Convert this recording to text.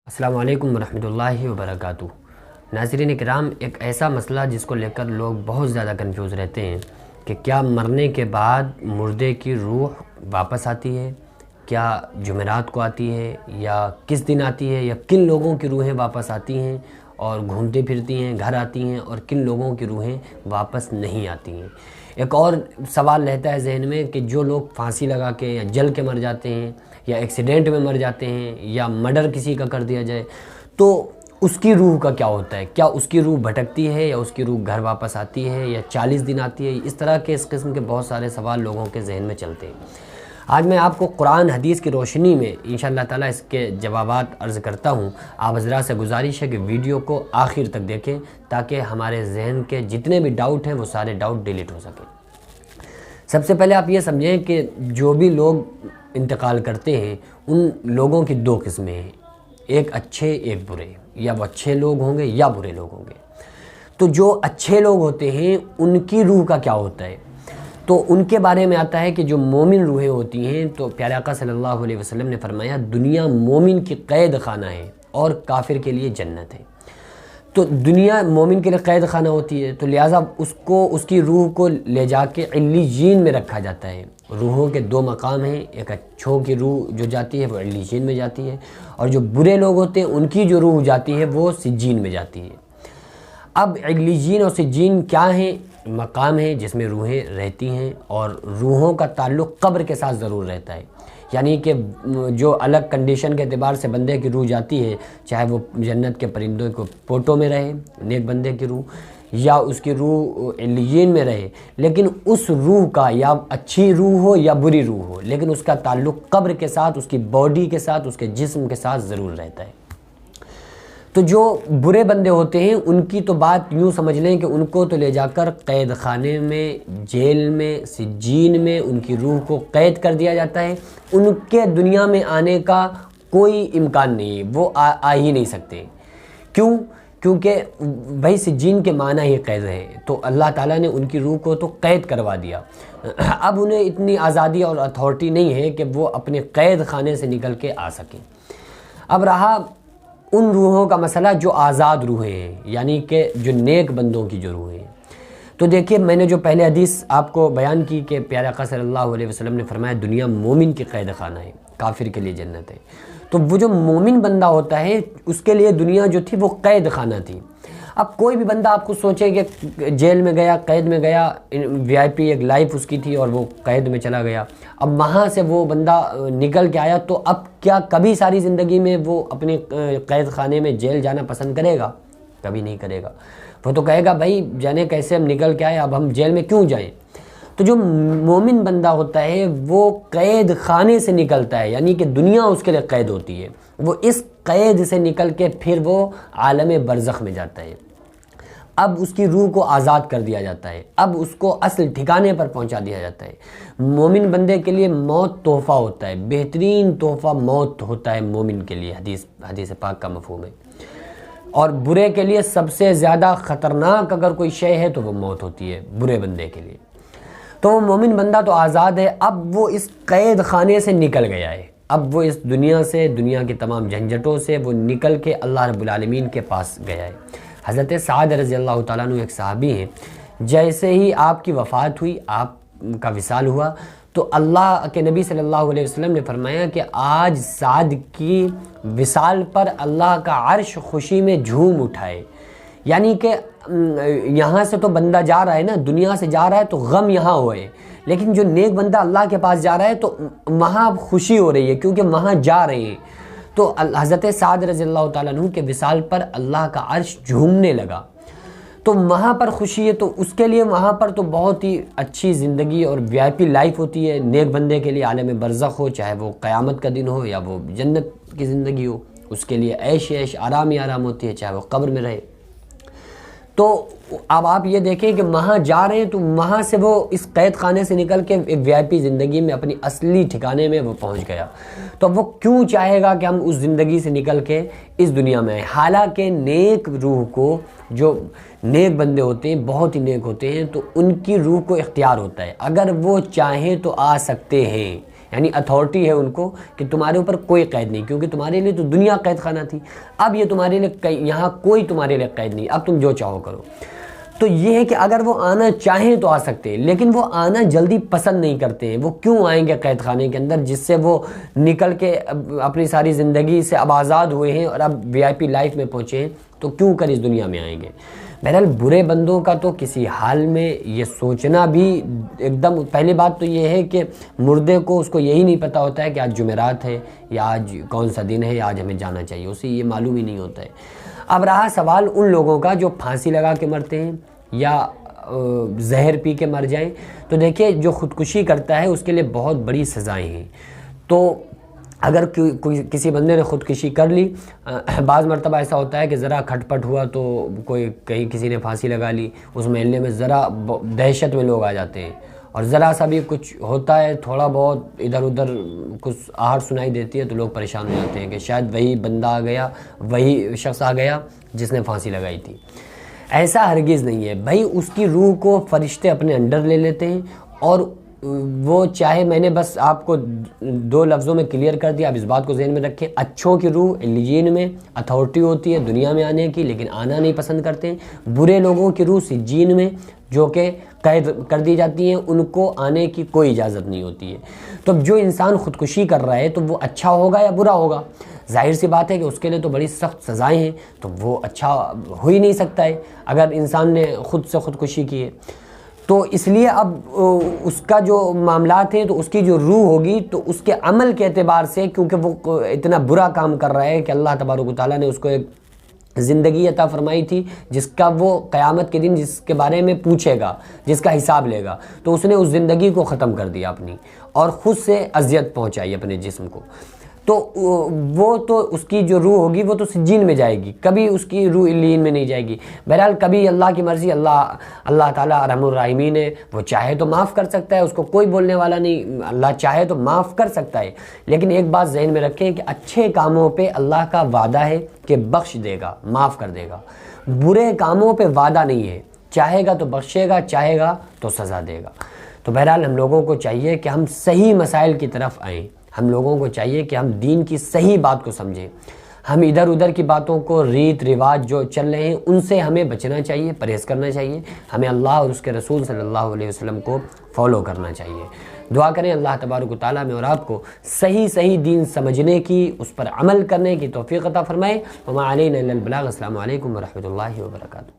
السلام علیکم ورحمۃ اللہ وبرکاتہ۔ ناظرین کرام، ایک ایسا مسئلہ جس کو لے کر لوگ بہت زیادہ کنفیوز رہتے ہیں کہ کیا مرنے کے بعد مردے کی روح واپس آتی ہے؟ کیا جمعرات کو آتی ہے یا کس دن آتی ہے، یا کن لوگوں کی روحیں واپس آتی ہیں اور گھومتی پھرتی ہیں، گھر آتی ہیں، اور کن لوگوں کی روحیں واپس نہیں آتی ہیں؟ ایک اور سوال رہتا ہے ذہن میں کہ جو لوگ پھانسی لگا کے یا جل کے مر جاتے ہیں یا ایکسیڈنٹ میں مر جاتے ہیں یا مرڈر کسی کا کر دیا جائے تو اس کی روح کا کیا ہوتا ہے؟ کیا اس کی روح بھٹکتی ہے یا اس کی روح گھر واپس آتی ہے یا 40 دن آتی ہے؟ اس طرح کے اس قسم کے بہت سارے سوال لوگوں کے ذہن میں چلتے ہیں۔ آج میں آپ کو قرآن حدیث کی روشنی میں انشاءاللہ تعالیٰ اس کے جوابات عرض کرتا ہوں۔ آپ حضرات سے گزارش ہے کہ ویڈیو کو آخر تک دیکھیں تاکہ ہمارے ذہن کے جتنے بھی ڈاؤٹ ہیں وہ سارے ڈاؤٹ ڈیلیٹ ہو سکیں۔ سب سے پہلے آپ یہ سمجھیں کہ جو بھی لوگ انتقال کرتے ہیں ان لوگوں کی دو قسمیں ہیں، ایک اچھے ایک برے، یا وہ اچھے لوگ ہوں گے یا برے لوگ ہوں گے۔ تو جو اچھے لوگ ہوتے ہیں ان کی روح کا کیا ہوتا ہے؟ تو ان کے بارے میں آتا ہے کہ جو مومن روحیں ہوتی ہیں، تو پیارے آقا صلی اللہ علیہ وسلم نے فرمایا دنیا مومن کی قید خانہ ہے اور کافر کے لیے جنت ہے۔ تو دنیا مومن کے لیے قید خانہ ہوتی ہے، تو لہٰذا اس کی روح کو لے جا کے علیین میں رکھا جاتا ہے۔ روحوں کے دو مقام ہیں، ایک اچھوں کی روح جو جاتی ہے وہ علیین میں جاتی ہے، اور جو برے لوگ ہوتے ہیں ان کی جو روح جاتی ہے وہ سجین میں جاتی ہے۔ اب علیین اور سجین کیا ہیں؟ مقام ہیں جس میں روحیں رہتی ہیں، اور روحوں کا تعلق قبر کے ساتھ ضرور رہتا ہے، یعنی کہ جو الگ کنڈیشن کے اعتبار سے بندے کی روح جاتی ہے، چاہے وہ جنت کے پرندوں کو پوٹوں میں رہے نیک بندے کی روح، یا اس کی روح علیین میں رہے، لیکن اس روح کا یا اچھی روح ہو یا بری روح ہو، لیکن اس کا تعلق قبر کے ساتھ، اس کی باڈی کے ساتھ، اس کے جسم کے ساتھ ضرور رہتا ہے۔ تو جو برے بندے ہوتے ہیں ان کی تو بات یوں سمجھ لیں کہ ان کو تو لے جا کر قید خانے میں، جیل میں، سجین میں ان کی روح کو قید کر دیا جاتا ہے۔ ان کے دنیا میں آنے کا کوئی امکان نہیں ہے، وہ آ ہی نہیں سکتے۔ کیوں؟ کیونکہ بھائی سجین کے معنی ہی قید ہے، تو اللہ تعالیٰ نے ان کی روح کو تو قید کروا دیا۔ اب انہیں اتنی آزادی اور اتھارٹی نہیں ہے کہ وہ اپنے قید خانے سے نکل کے آ سکیں۔ اب رہا ان روحوں کا مسئلہ جو آزاد روحیں ہیں، یعنی کہ جو نیک بندوں کی جو روحیں ہیں۔ تو دیکھیے، میں نے جو پہلے حدیث آپ کو بیان کی کہ پیارے آقا صلی اللہ علیہ وسلم نے فرمایا دنیا مومن کی قید خانہ ہے، کافر کے لیے جنت ہے۔ تو وہ جو مومن بندہ ہوتا ہے اس کے لیے دنیا جو تھی وہ قید خانہ تھی۔ اب کوئی بھی بندہ آپ کو سوچے کہ جیل میں گیا، قید میں گیا، وی آئی پی ایک لائف اس کی تھی اور وہ قید میں چلا گیا، اب وہاں سے وہ بندہ نکل کے آیا، تو اب کیا کبھی ساری زندگی میں وہ اپنے قید خانے میں جیل جانا پسند کرے گا؟ کبھی نہیں کرے گا۔ وہ تو کہے گا بھائی جانے کیسے ہم نکل کے آئے، اب ہم جیل میں کیوں جائیں؟ تو جو مومن بندہ ہوتا ہے وہ قید خانے سے نکلتا ہے، یعنی کہ دنیا اس کے لیے قید ہوتی ہے، وہ اس قید سے نکل کے پھر وہ عالم برزخ میں جاتا ہے۔ اب اس کی روح کو آزاد کر دیا جاتا ہے، اب اس کو اصل ٹھکانے پر پہنچا دیا جاتا ہے۔ مومن بندے کے لیے موت تحفہ ہوتا ہے، بہترین تحفہ موت ہوتا ہے مومن کے لیے، حدیث پاک کا مفہوم ہے۔ اور برے کے لیے سب سے زیادہ خطرناک اگر کوئی شے ہے تو وہ موت ہوتی ہے برے بندے کے لیے۔ تو وہ مومن بندہ تو آزاد ہے، اب وہ اس قید خانے سے نکل گیا ہے، اب وہ اس دنیا سے، دنیا کی تمام جھنجھٹوں سے وہ نکل کے اللہ رب العالمین کے پاس گیا ہے۔ حضرت سعد رضی اللہ تعالیٰ عنہ ایک صحابی ہیں، جیسے ہی آپ کی وفات ہوئی، آپ کا وصال ہوا، تو اللہ کے نبی صلی اللہ علیہ وسلم نے فرمایا کہ آج سعد کی وصال پر اللہ کا عرش خوشی میں جھوم اٹھائے، یعنی کہ یہاں سے تو بندہ جا رہا ہے نا، دنیا سے جا رہا ہے تو غم یہاں ہوئے، لیکن جو نیک بندہ اللہ کے پاس جا رہا ہے تو وہاں خوشی ہو رہی ہے کیونکہ وہاں جا رہے ہیں۔ تو حضرت سعد رضی اللہ تعالیٰ عنہ کے وصال پر اللہ کا عرش جھومنے لگا، تو وہاں پر خوشی ہے، تو اس کے لیے وہاں پر تو بہت ہی اچھی زندگی اور وی آئی پی لائف ہوتی ہے نیک بندے کے لیے، عالم برزخ ہو، چاہے وہ قیامت کا دن ہو یا وہ جنت کی زندگی ہو، اس کے لیے عیش عیش، آرام ہی آرام ہوتی ہے، چاہے وہ قبر میں رہے۔ تو اب آپ یہ دیکھیں کہ وہاں جا رہے ہیں تو وہاں سے وہ اس قید خانے سے نکل کے وی آئی پی زندگی میں اپنی اصلی ٹھکانے میں وہ پہنچ گیا، تو وہ کیوں چاہے گا کہ ہم اس زندگی سے نکل کے اس دنیا میں آئیں؟ حالانکہ نیک روح کو، جو نیک بندے ہوتے ہیں بہت ہی نیک ہوتے ہیں، تو ان کی روح کو اختیار ہوتا ہے، اگر وہ چاہیں تو آ سکتے ہیں، یعنی اتھارٹی ہے ان کو کہ تمہارے اوپر کوئی قید نہیں، کیونکہ تمہارے لیے تو دنیا قید خانہ تھی، اب یہ تمہارے لیے یہاں کوئی تمہارے لیے قید نہیں، اب تم جو چاہو کرو۔ تو یہ ہے کہ اگر وہ آنا چاہیں تو آ سکتے ہیں، لیکن وہ آنا جلدی پسند نہیں کرتے ہیں۔ وہ کیوں آئیں گے قید خانے کے اندر جس سے وہ نکل کے اپنی ساری زندگی سے اب آزاد ہوئے ہیں اور اب وی آئی پی لائف میں پہنچے ہیں، تو کیوں کر اس دنیا میں آئیں گے؟ بہرحال برے بندوں کا تو کسی حال میں یہ سوچنا بھی ایک دم، پہلی بات تو یہ ہے کہ مردے کو اس کو یہی نہیں پتہ ہوتا ہے کہ آج جمعرات ہے یا آج کون سا دن ہے یا آج ہمیں جانا چاہیے، اسے یہ معلوم ہی نہیں ہوتا ہے۔ اب رہا سوال ان لوگوں کا جو پھانسی لگا کے مرتے ہیں یا زہر پی کے مر جائیں، تو دیکھیے جو خودکشی کرتا ہے اس کے لیے بہت بڑی سزائیں ہیں۔ تو اگر کسی بندے نے خودکشی کر لی، بعض مرتبہ ایسا ہوتا ہے کہ ذرا کھٹ پٹ ہوا تو کوئی کہیں کسی نے پھانسی لگا لی، اس محلے میں ذرا دہشت میں لوگ آ جاتے ہیں، اور ذرا سا بھی کچھ ہوتا ہے، تھوڑا بہت ادھر ادھر کچھ آہٹ سنائی دیتی ہے تو لوگ پریشان ہو جاتے ہیں کہ شاید وہی بندہ آ گیا، وہی شخص آ گیا جس نے پھانسی لگائی تھی۔ ایسا ہرگز نہیں ہے بھائی، اس کی روح کو فرشتے اپنے انڈر لے لیتے ہیں، اور وہ چاہے، میں نے بس آپ کو دو لفظوں میں کلیئر کر دیا، آپ اس بات کو ذہن میں رکھیں، اچھوں کی روح علیین میں اتھارٹی ہوتی ہے دنیا میں آنے کی، لیکن آنا نہیں پسند کرتے ہیں۔ برے لوگوں کی روح سجین میں جو کہ قید کر دی جاتی ہیں، ان کو آنے کی کوئی اجازت نہیں ہوتی ہے۔ تو جو انسان خودکشی کر رہا ہے تو وہ اچھا ہوگا یا برا ہوگا؟ ظاہر سی بات ہے کہ اس کے لیے تو بڑی سخت سزائیں ہیں، تو وہ اچھا ہو ہی نہیں سکتا ہے اگر انسان نے خود سے خودکشی کی ہے۔ تو اس لیے اب اس کا جو معاملات ہیں تو اس کی جو روح ہوگی تو اس کے عمل کے اعتبار سے، کیونکہ وہ اتنا برا کام کر رہا ہے کہ اللہ تبارک و تعالیٰ نے اس کو ایک زندگی عطا فرمائی تھی جس کا وہ قیامت کے دن جس کے بارے میں پوچھے گا، جس کا حساب لے گا، تو اس نے اس زندگی کو ختم کر دیا اپنی، اور خود سے اذیت پہنچائی اپنے جسم کو۔ تو وہ تو اس کی جو روح ہوگی وہ تو سجین میں جائے گی، کبھی اس کی روح علیین میں نہیں جائے گی۔ بہرحال کبھی اللہ کی مرضی، اللہ تعالیٰ ارحم الراحمین ہے، وہ چاہے تو معاف کر سکتا ہے، اس کو کوئی بولنے والا نہیں، اللہ چاہے تو معاف کر سکتا ہے۔ لیکن ایک بات ذہن میں رکھیں کہ اچھے کاموں پہ اللہ کا وعدہ ہے کہ بخش دے گا، معاف کر دے گا، برے کاموں پہ وعدہ نہیں ہے، چاہے گا تو بخشے گا، چاہے گا تو سزا دے گا۔ تو بہرحال ہم لوگوں کو چاہیے کہ ہم صحیح مسائل کی طرف آئیں، ہم لوگوں کو چاہیے کہ ہم دین کی صحیح بات کو سمجھیں، ہم ادھر ادھر کی باتوں کو، ریت رواج جو چل رہے ہیں ان سے ہمیں بچنا چاہیے، پرہیز کرنا چاہیے، ہمیں اللہ اور اس کے رسول صلی اللہ علیہ وسلم کو فالو کرنا چاہیے۔ دعا کریں اللہ تبارک و تعالیٰ میں اور آپ کو صحیح دین سمجھنے کی، اس پر عمل کرنے کی توفیق عطا فرمائے۔ وما علینا الا البلاغ۔ السلام علیکم ورحمۃ اللہ وبرکاتہ۔